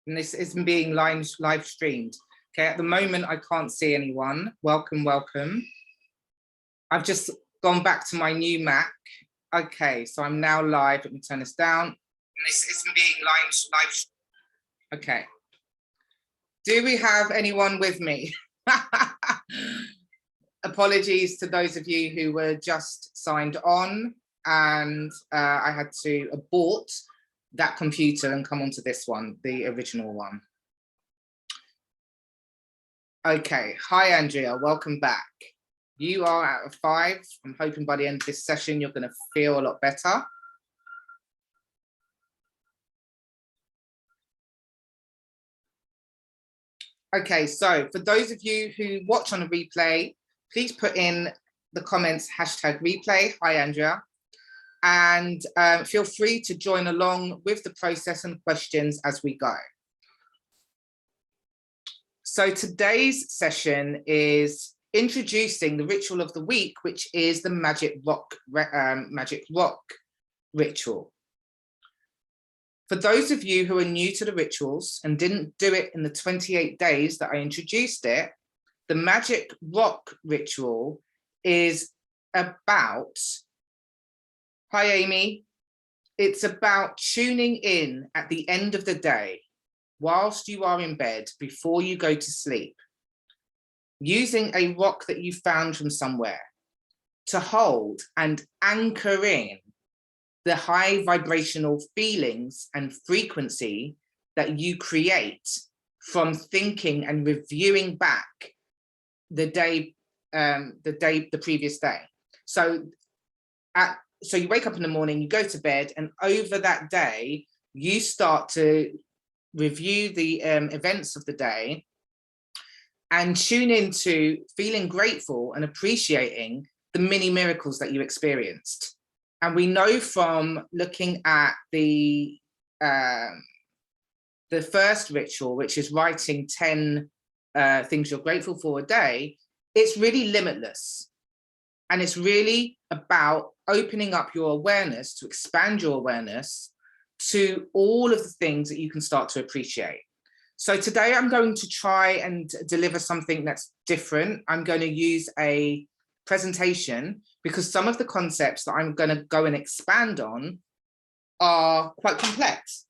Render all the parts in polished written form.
and this is being live streamed. Okay, at the moment I can't see anyone. Welcome, welcome. I've just gone back to my new Mac. Okay, so I'm now live. Let me turn this down. And this is being live. Okay. Do we have anyone with me? Apologies to those of you who were just signed on, and I had to abort that computer and come onto this one, the original one. Okay, hi Andrea, welcome back. You are out of 5. I'm hoping by the end of this session, you're gonna feel a lot better. Okay, so for those of you who watch on a replay, please put in the comments #replay. Hi, Andrea. And feel free to join along with the process and questions as we go. So today's session is introducing the ritual of the week, which is the magic rock ritual. For those of you who are new to the rituals and didn't do it in the 28 days that I introduced it, the magic rock ritual is about, hi Amy, it's about tuning in at the end of the day, whilst you are in bed, before you go to sleep, using a rock that you found from somewhere to hold and anchor in the high vibrational feelings and frequency that you create from thinking and reviewing back the previous day. So you wake up in the morning, you go to bed, and over that day, you start to review the events of the day and tune into feeling grateful and appreciating the mini miracles that you experienced. And we know from looking at the first ritual, which is writing 10 things you're grateful for a day, it's really limitless. And it's really about opening up your awareness, to expand your awareness to all of the things that you can start to appreciate. So today I'm going to try and deliver something that's different. I'm going to use a presentation because some of the concepts that I'm going to go and expand on are quite complex.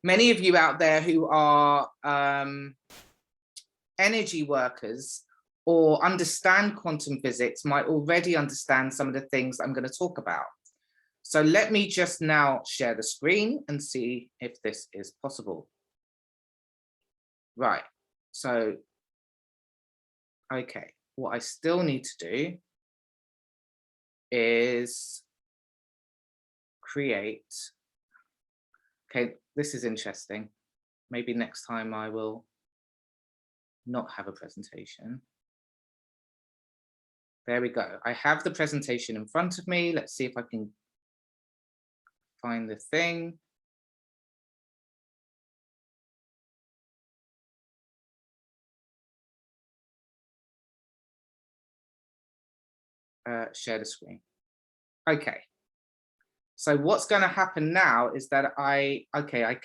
Many of you out there who are energy workers or understand quantum physics might already understand some of the things I'm going to talk about. So let me just now share the screen and see if this is possible. Right, so, okay, what I still need to do is create, okay, this is interesting. Maybe next time I will not have a presentation. There we go. I have the presentation in front of me. Let's see if I can find the thing. Share the screen. Okay. So what's going to happen now is that I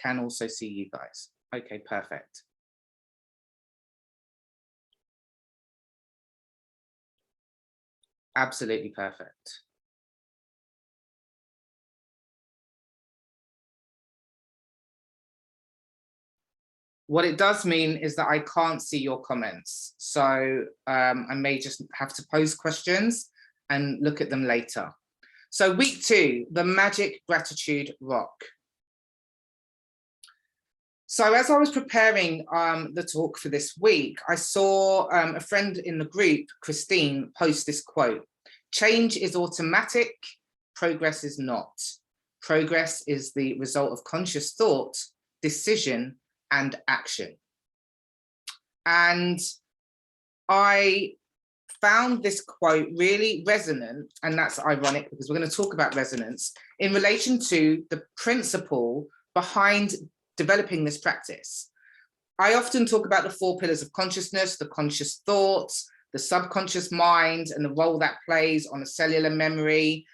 can also see you guys. Okay, perfect. Absolutely perfect. What it does mean is that I can't see your comments. So I may just have to pose questions and look at them later. So week 2, the magic gratitude rock. So as I was preparing the talk for this week, I saw a friend in the group, Christine, post this quote: "Change is automatic, progress is not. Progress is the result of conscious thought, decision, and action." And I found this quote really resonant, and that's ironic because we're going to talk about resonance in relation to the principle behind developing this practice. I often talk about the 4 pillars of consciousness: the conscious thoughts, the subconscious mind, and the role that plays on a cellular memory,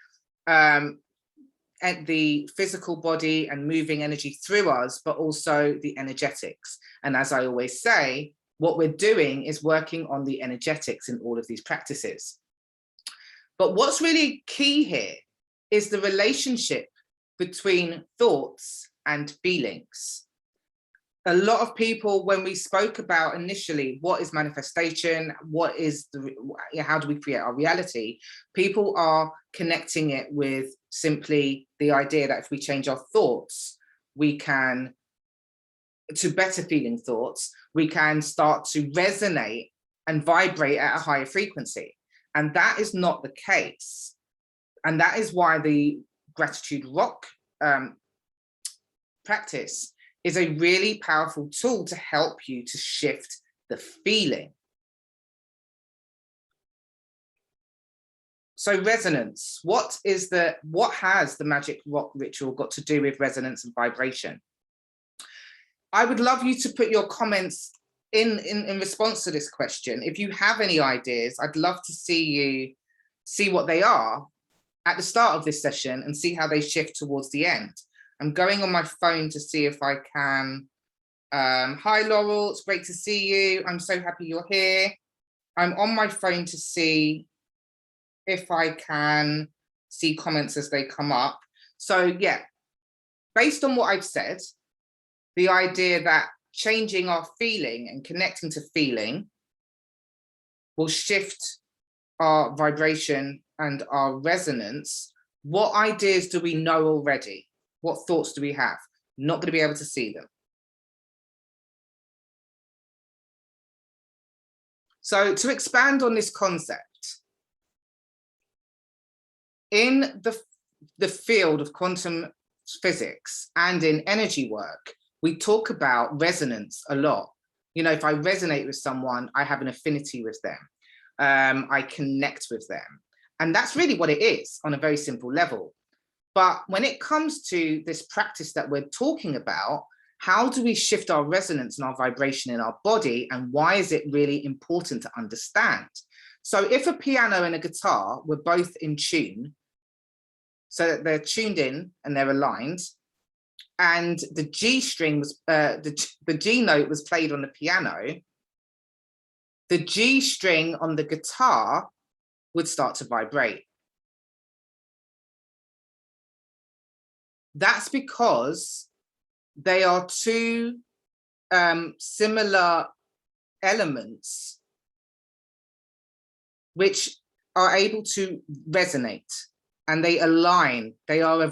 the physical body and moving energy through us, but also the energetics. And as I always say, what we're doing is working on the energetics in all of these practices. But what's really key here is the relationship between thoughts and feelings. A lot of people, when we spoke about initially what is manifestation, what is how do we create our reality, people are connecting it with simply the idea that if we change our thoughts, we can, to better feeling thoughts, we can start to resonate and vibrate at a higher frequency. And that is not the case. And that is why the gratitude rock practice is a really powerful tool to help you to shift the feeling. So resonance, what has the magic rock ritual got to do with resonance and vibration? I would love you to put your comments in response to this question. If you have any ideas, I'd love to see what they are at the start of this session and see how they shift towards the end. I'm going on my phone to see if I can. Hi, Laurel, it's great to see you. I'm so happy you're here. I'm on my phone to see if I can see comments as they come up. So yeah, based on what I've said, the idea that changing our feeling and connecting to feeling will shift our vibration and our resonance. What ideas do we know already? What thoughts do we have? Not going to be able to see them. So to expand on this concept, in the field of quantum physics and in energy work, we talk about resonance a lot. You know, if I resonate with someone, I have an affinity with them. I connect with them. And that's really what it is on a very simple level. But when it comes to this practice that we're talking about, how do we shift our resonance and our vibration in our body? And why is it really important to understand? So if a piano and a guitar were both in tune, so that they're tuned in and they're aligned, and the G string was, the G note was played on the piano, the G string on the guitar would start to vibrate. That's because they are two similar elements which are able to resonate, and they align. They are a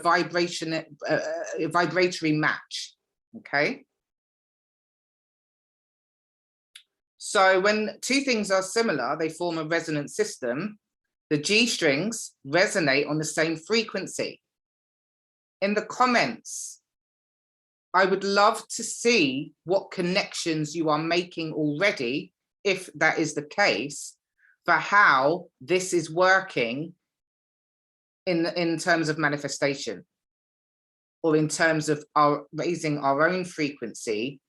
vibratory match, okay? So when two things are similar, they form a resonant system. The G strings resonate on the same frequency. In the comments, I would love to see what connections you are making already, if that is the case, for how this is working in terms of manifestation, or in terms of raising our own frequency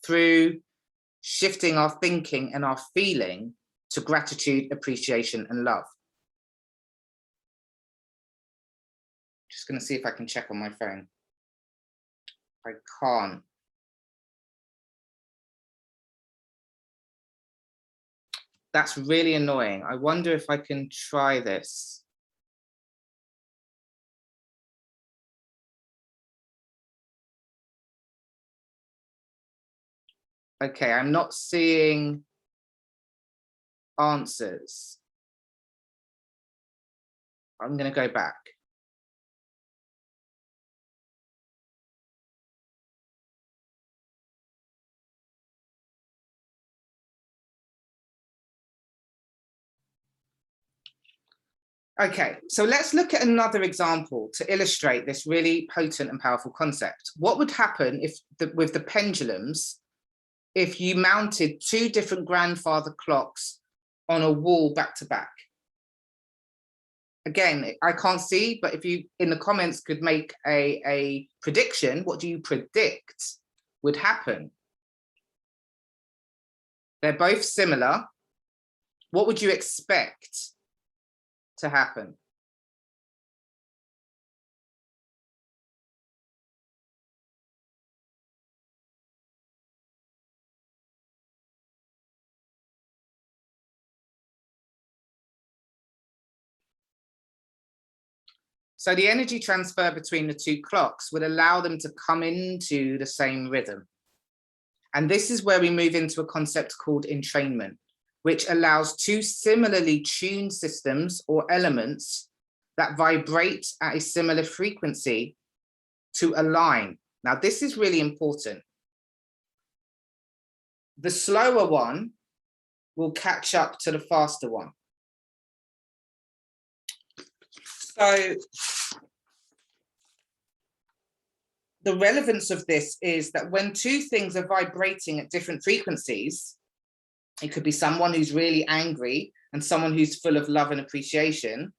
through shifting our thinking and our feeling to gratitude, appreciation, and love. Just going to see if I can check on my phone. I can't. That's really annoying. I wonder if I can try this. Okay, I'm not seeing answers. I'm going to go back. Okay, so let's look at another example to illustrate this really potent and powerful concept. What would happen if with the pendulums, if you mounted two different grandfather clocks on a wall back to back? Again, I can't see, but if you in the comments could make a prediction, what do you predict would happen? They're both similar. What would you expect to happen? So the energy transfer between the two clocks would allow them to come into the same rhythm. And this is where we move into a concept called entrainment, which allows two similarly tuned systems or elements that vibrate at a similar frequency to align. Now, this is really important. The slower one will catch up to the faster one. So the relevance of this is that when two things are vibrating at different frequencies, it could be someone who's really angry and someone who's full of love and appreciation.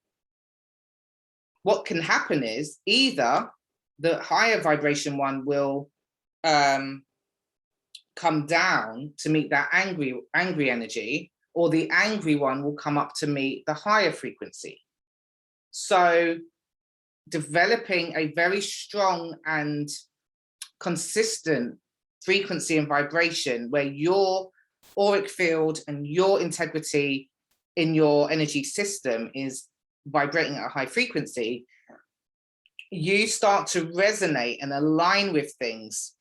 What can happen is either the higher vibration one will come down to meet that angry energy, or the angry one will come up to meet the higher frequency. So developing a very strong and consistent frequency and vibration where your auric field and your integrity in your energy system is vibrating at a high frequency, you start to resonate and align with things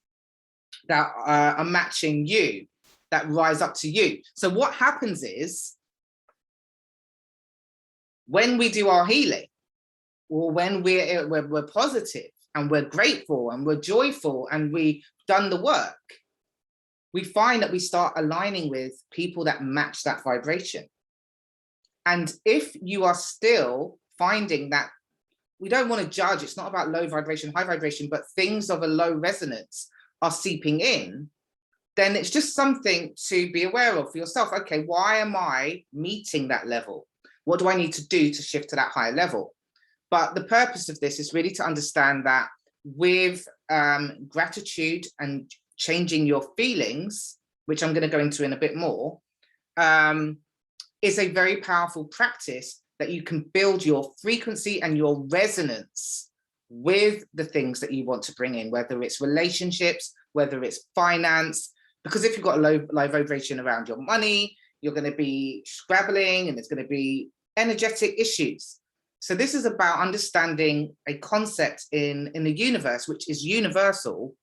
that are matching you, that rise up to you. So what happens is, when we do our healing, or when we're positive and we're grateful and we're joyful and we've done the work, we find that we start aligning with people that match that vibration. And if you are still finding that, we don't want to judge, it's not about low vibration, high vibration, but things of a low resonance are seeping in, then it's just something to be aware of for yourself. Okay, why am I meeting that level? What do I need to do to shift to that higher level? But the purpose of this is really to understand that with gratitude and changing your feelings, which I'm going to go into in a bit more, is a very powerful practice that you can build your frequency and your resonance with the things that you want to bring in, whether it's relationships, whether it's finance, because if you've got a low vibration around your money, you're going to be scrabbling and there's going to be energetic issues. So this is about understanding a concept in the universe, which is universal,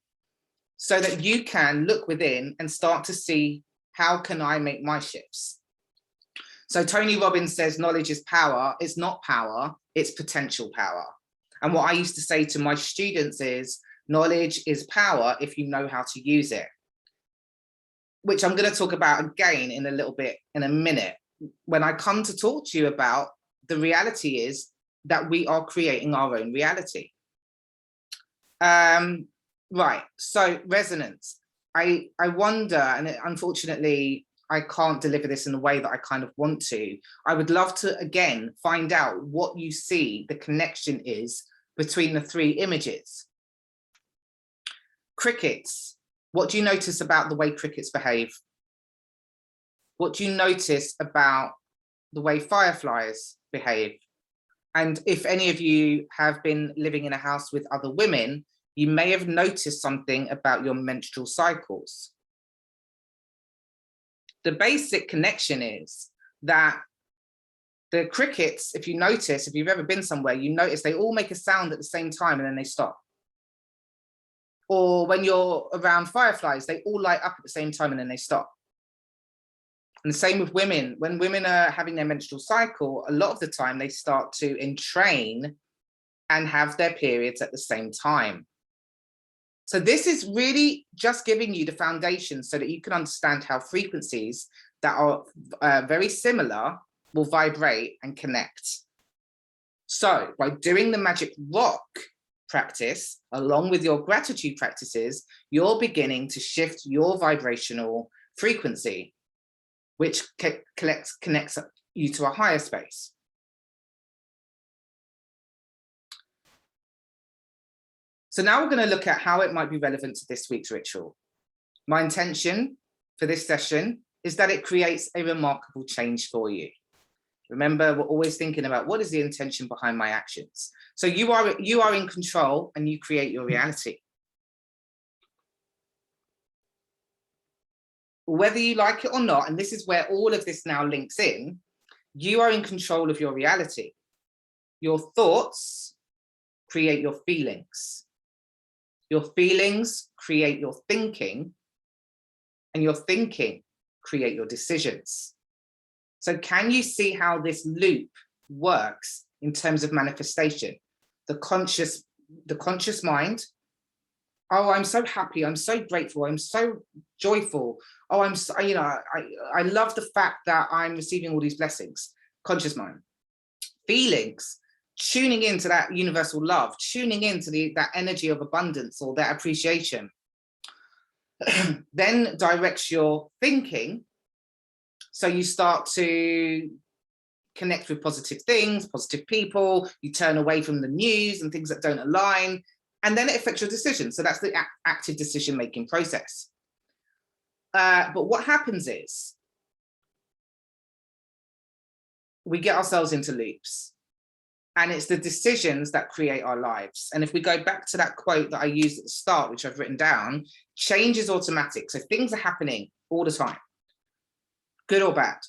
so that you can look within and start to see, how can I make my shifts? So Tony Robbins says knowledge is power. It's not power, it's potential power. And what I used to say to my students is, knowledge is power if you know how to use it, which I'm going to talk about again in a little bit, in a minute, when I come to talk to you about the reality is that we are creating our own reality. Right, so resonance. I wonder, and unfortunately, I can't deliver this in the way that I kind of want to. I would love to, again, find out what you see the connection is between the three images. Crickets. What do you notice about the way crickets behave? What do you notice about the way fireflies behave? And if any of you have been living in a house with other women, you may have noticed something about your menstrual cycles. The basic connection is that the crickets, if you notice, if you've ever been somewhere, you notice they all make a sound at the same time and then they stop. Or when you're around fireflies, they all light up at the same time and then they stop. And the same with women. When women are having their menstrual cycle, a lot of the time they start to entrain and have their periods at the same time. So this is really just giving you the foundation so that you can understand how frequencies that are very similar will vibrate and connect. So by doing the magic rock practice, along with your gratitude practices, you're beginning to shift your vibrational frequency, which connects you to a higher space. So now we're going to look at how it might be relevant to this week's ritual. My intention for this session is that it creates a remarkable change for you. Remember, we're always thinking about what is the intention behind my actions. So you are in control and you create your reality. Whether you like it or not, and this is where all of this now links in, you are in control of your reality. Your thoughts create your feelings. Your feelings create your thinking, and your thinking create your decisions. So can you see how this loop works in terms of manifestation? The conscious mind. Oh, I'm so happy. I'm so grateful. I'm so joyful. Oh, I'm so, I love the fact that I'm receiving all these blessings. Conscious mind. Feelings, tuning into that universal love, tuning into that energy of abundance or that appreciation. Then directs your thinking. So you start to connect with positive things, positive people, you turn away from the news and things that don't align, and then it affects your decision. So that's the active decision-making process. But what happens is we get ourselves into loops, and it's the decisions that create our lives. And if we go back to that quote that I used at the start, which I've written down, change is automatic. So things are happening all the time, good or bad.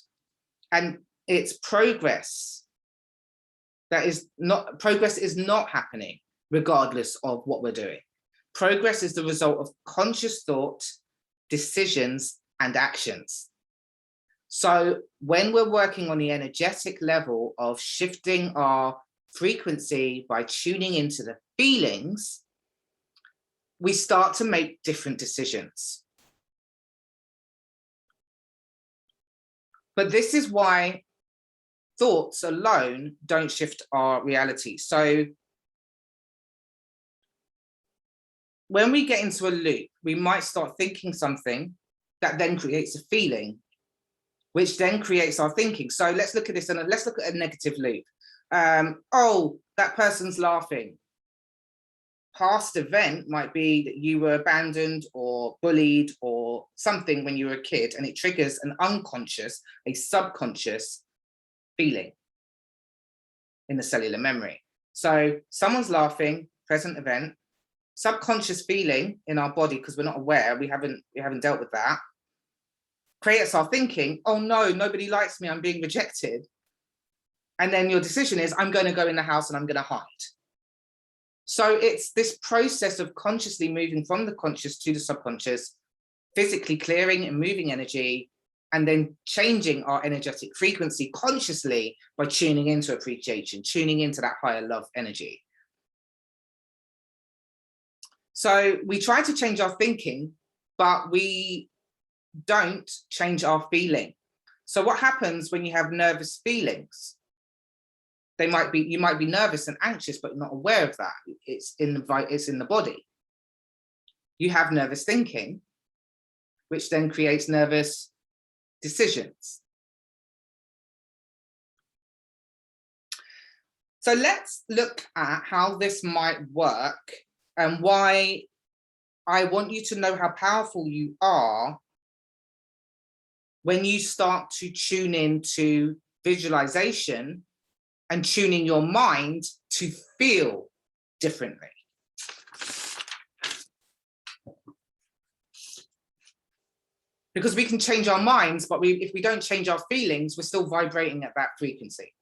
And it's progress is not happening regardless of what we're doing. Progress is the result of conscious thought, decisions, and actions. So when we're working on the energetic level of shifting our frequency by tuning into the feelings, we start to make different decisions. But this is why thoughts alone don't shift our reality. So when we get into a loop, we might start thinking something that then creates a feeling, which then creates our thinking. So let's look at this, and let's look at a negative loop. Oh, that person's laughing. Past event might be that you were abandoned or bullied or something when you were a kid, and it triggers an unconscious, a subconscious feeling in the cellular memory. So someone's laughing, present event, subconscious feeling in our body, because we're not aware, we haven't dealt with that, creates our thinking, oh no, nobody likes me, I'm being rejected. And then your decision is, I'm going to go in the house and I'm going to hide. So it's this process of consciously moving from the conscious to the subconscious, physically clearing and moving energy, and then changing our energetic frequency consciously by tuning into appreciation, tuning into that higher love energy. So we try to change our thinking, but we don't change our feeling. So what happens when you have nervous feelings? You might be nervous and anxious, but not aware of that. It's in the body. You have nervous thinking, which then creates nervous decisions. So let's look at how this might work and why I want you to know how powerful you are when you start to tune into visualization and tuning your mind to feel differently. Because we can change our minds, but if we don't change our feelings, we're still vibrating at that frequency.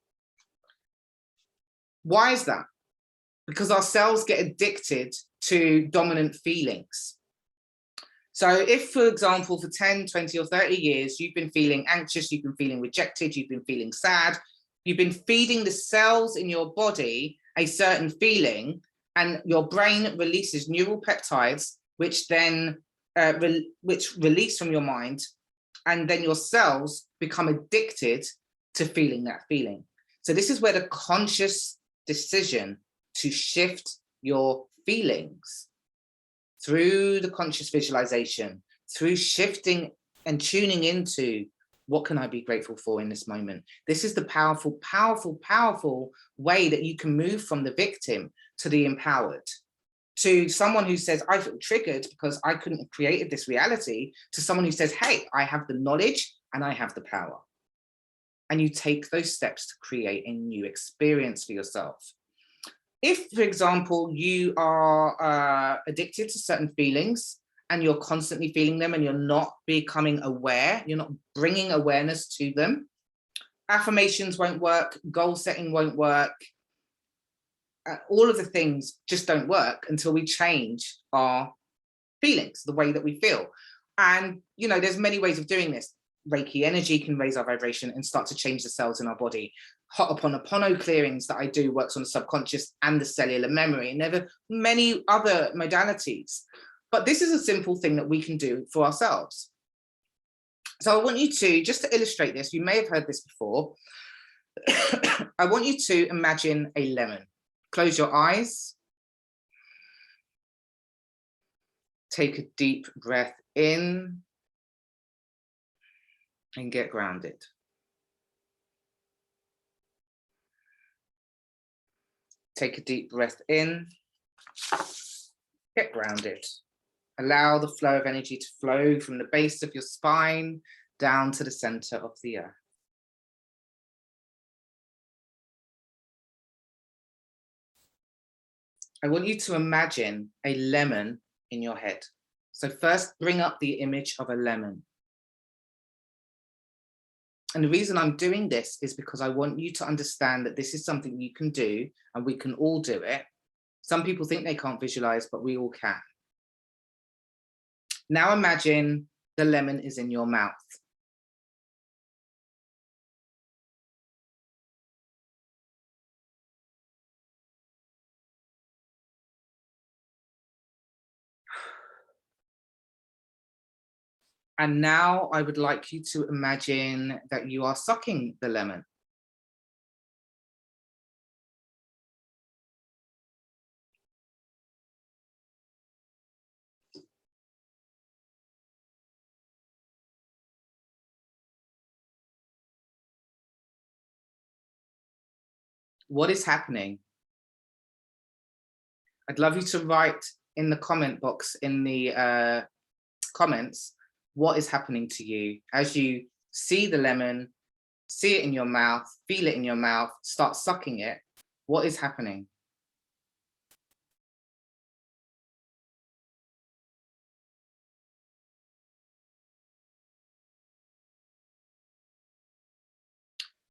Why is that? Because our cells get addicted to dominant feelings. So if, for example, for 10, 20 or 30 years, you've been feeling anxious, you've been feeling rejected, you've been feeling sad, you've been feeding the cells in your body a certain feeling, and your brain releases neural peptides, which then which release from your mind, and then your cells become addicted to feeling that feeling. So this is where the conscious decision to shift your feelings through the conscious visualization, through shifting and tuning into what can I be grateful for in this moment. This is the powerful, powerful, powerful way that you can move from the victim to the empowered, to someone who says, I feel triggered because I couldn't have created this reality, to someone who says, hey, I have the knowledge and I have the power. And you take those steps to create a new experience for yourself. If, for example, you are addicted to certain feelings and you're constantly feeling them and you're not becoming aware, you're not bringing awareness to them, affirmations won't work, goal setting won't work, all of the things just don't work until we change our feelings, the way that we feel. And, you know, there's many ways of doing this. Reiki energy can raise our vibration and start to change the cells in our body. Ho'oponopono clearings that I do works on the subconscious and the cellular memory. And there are many other modalities. But this is a simple thing that we can do for ourselves. So I want you to, just to illustrate this, you may have heard this before. I want you to imagine a lemon. Close your eyes. Take a deep breath in and get grounded. Take a deep breath in, get grounded. Allow the flow of energy to flow from the base of your spine down to the center of the earth. I want you to imagine a lemon in your head. So first, bring up the image of a lemon. And the reason I'm doing this is because I want you to understand that this is something you can do, and we can all do it. Some people think they can't visualize, but we all can. Now imagine the lemon is in your mouth. And now I would like you to imagine that you are sucking the lemon. What is happening? I'd love you to write in the comment box, in the comments, what is happening to you as you see the lemon, see it in your mouth, feel it in your mouth, start sucking it. What is happening?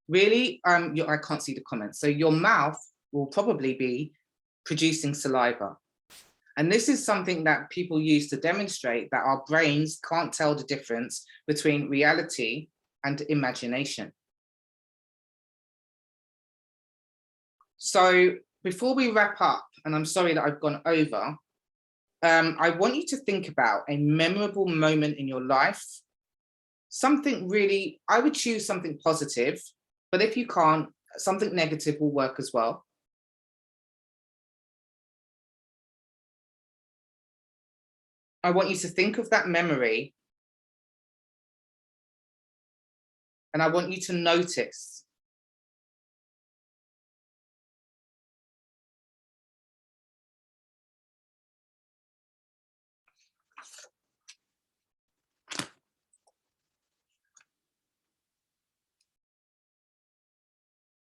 Really, I can't see the comments. So your mouth will probably be producing saliva. And this is something that people use to demonstrate that our brains can't tell the difference between reality and imagination. So before we wrap up, and I'm sorry that I've gone over, I want you to think about a memorable moment in your life. Something really, I would choose something positive, but if you can't, something negative will work as well. I want you to think of that memory, and I want you to notice.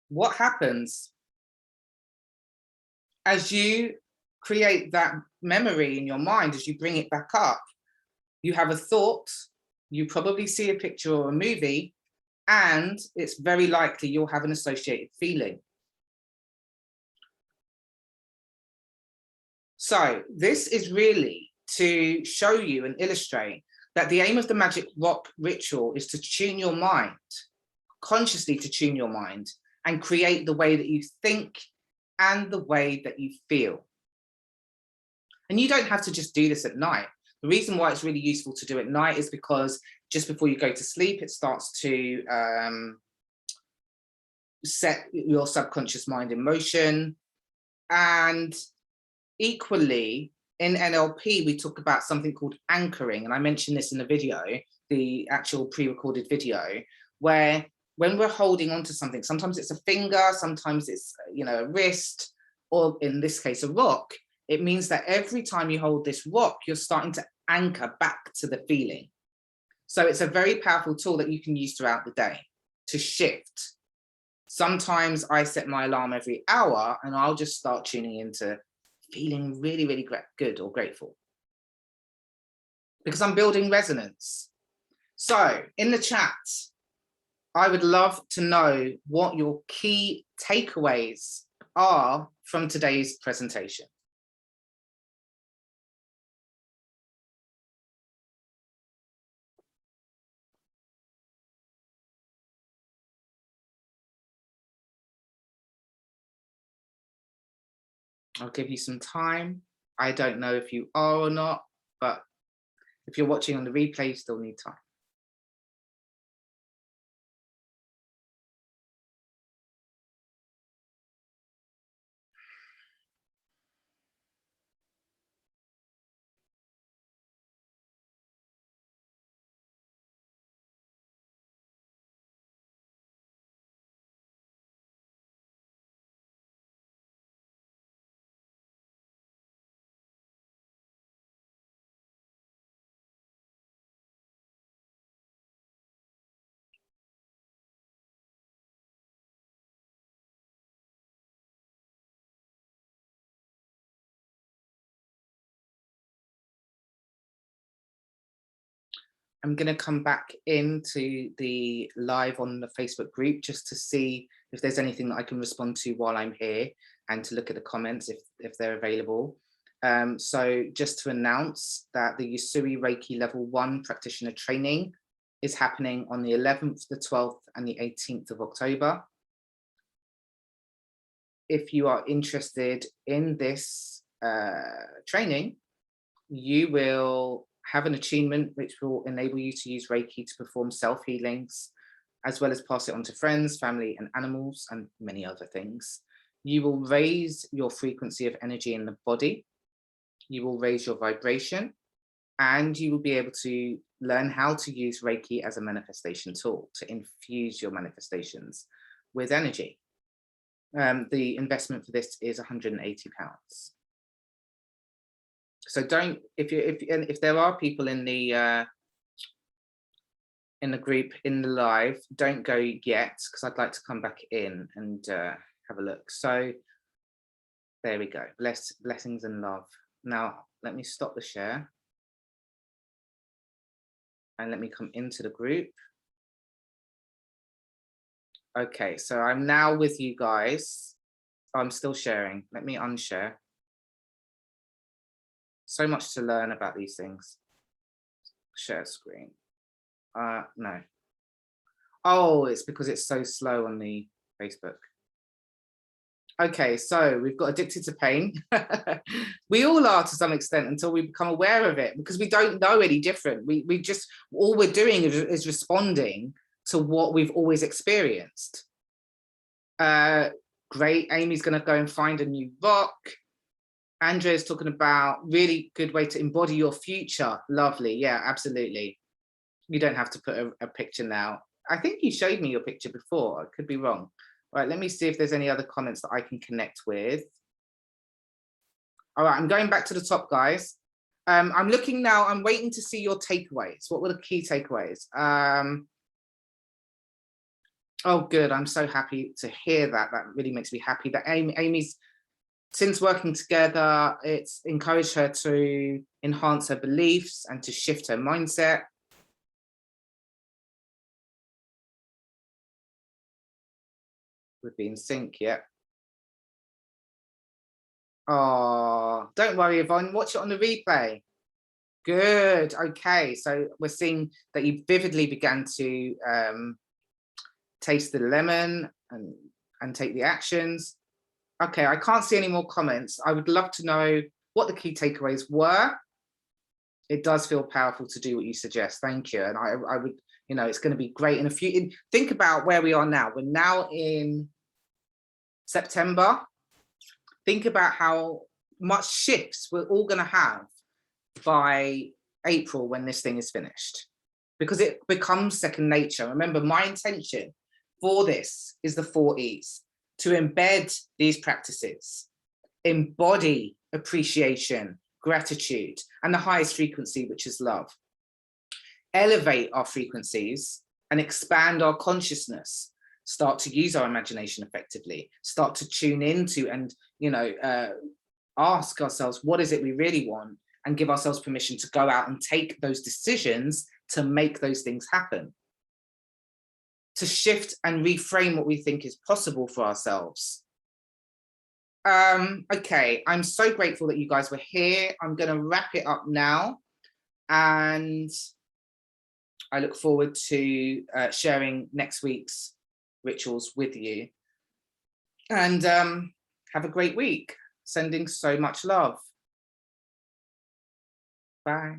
What happens as you create that memory in your mind, as you bring it back up? You have a thought, you probably see a picture or a movie, and it's very likely you'll have an associated feeling. So this is really to show you and illustrate that the aim of the magic rock ritual is to tune your mind, consciously to tune your mind, and create the way that you think and the way that you feel. And you don't have to just do this at night. The reason why it's really useful to do at night is because just before you go to sleep, it starts to set your subconscious mind in motion. And equally, in NLP, we talk about something called anchoring. And I mentioned this in the video, the actual pre-recorded video, where when we're holding on to something, sometimes it's a finger, sometimes it's, you know, a wrist, or in this case, a rock. It means that every time you hold this rock, you're starting to anchor back to the feeling. So it's a very powerful tool that you can use throughout the day to shift. Sometimes I set my alarm every hour and I'll just start tuning into feeling really, really good or grateful, because I'm building resonance. So in the chat, I would love to know what your key takeaways are from today's presentation? I'll give you some time. I don't know if you are or not, but if you're watching on the replay, you still need time. I'm going to come back into the live on the Facebook group just to see if there's anything that I can respond to while I'm here, and to look at the comments if they're available. So just to announce that the Usui Reiki Level 1 Practitioner Training is happening on the 11th, the 12th, and the 18th of October. If you are interested in this training, you will have an attunement which will enable you to use Reiki to perform self-healings, as well as pass it on to friends, family, and animals, and many other things. You will raise your frequency of energy in the body. You will raise your vibration, and you will be able to learn how to use Reiki as a manifestation tool to infuse your manifestations with energy. The investment for this is £180. So don't, if there are people in the group, in the live, don't go yet, because I'd like to come back in and have a look. So there we go. Blessings and love. Now let me stop the share and let me come into the group. Okay, so I'm now with you guys. I'm still sharing. Let me unshare. So much to learn about these things. Share screen. No. Oh, it's because it's so slow on the Facebook. Okay, so we've got addicted to pain. We all are to some extent until we become aware of it, because we don't know any different. We just, all we're doing is responding to what we've always experienced. Great, Amy's going to go and find a new rock. Andrea's talking about really good way to embody your future. Lovely, yeah, absolutely. You don't have to put a picture now. I think you showed me your picture before. I could be wrong. Right, let me see if there's any other comments that I can connect with. All right, I'm going back to the top, guys. I'm looking now, I'm waiting to see your takeaways. What were the key takeaways? Oh, good, I'm so happy to hear that. That really makes me happy that Amy's, since working together, it's encouraged her to enhance her beliefs and to shift her mindset. Would be in sync, yeah. Oh, don't worry, Yvonne, watch it on the replay. Good, okay, so we're seeing that you vividly began to taste the lemon and take the actions. Okay, I can't see any more comments. I would love to know what the key takeaways were. It does feel powerful to do what you suggest. Thank you. And I would, you know, it's going to be great in a few. Think about where we are now. We're now in September. Think about how much shifts we're all going to have by April when this thing is finished, because it becomes second nature. Remember, my intention for this is the 4 E's: to embed these practices, embody appreciation, gratitude, and the highest frequency, which is love. Elevate our frequencies and expand our consciousness. Start to use our imagination effectively. Start to tune into and, you know, ask ourselves, what is it we really want? And give ourselves permission to go out and take those decisions to make those things happen. To shift and reframe what we think is possible for ourselves. Okay, I'm so grateful that you guys were here. I'm going to wrap it up now, and I look forward to sharing next week's rituals with you. And have a great week. Sending so much love. Bye.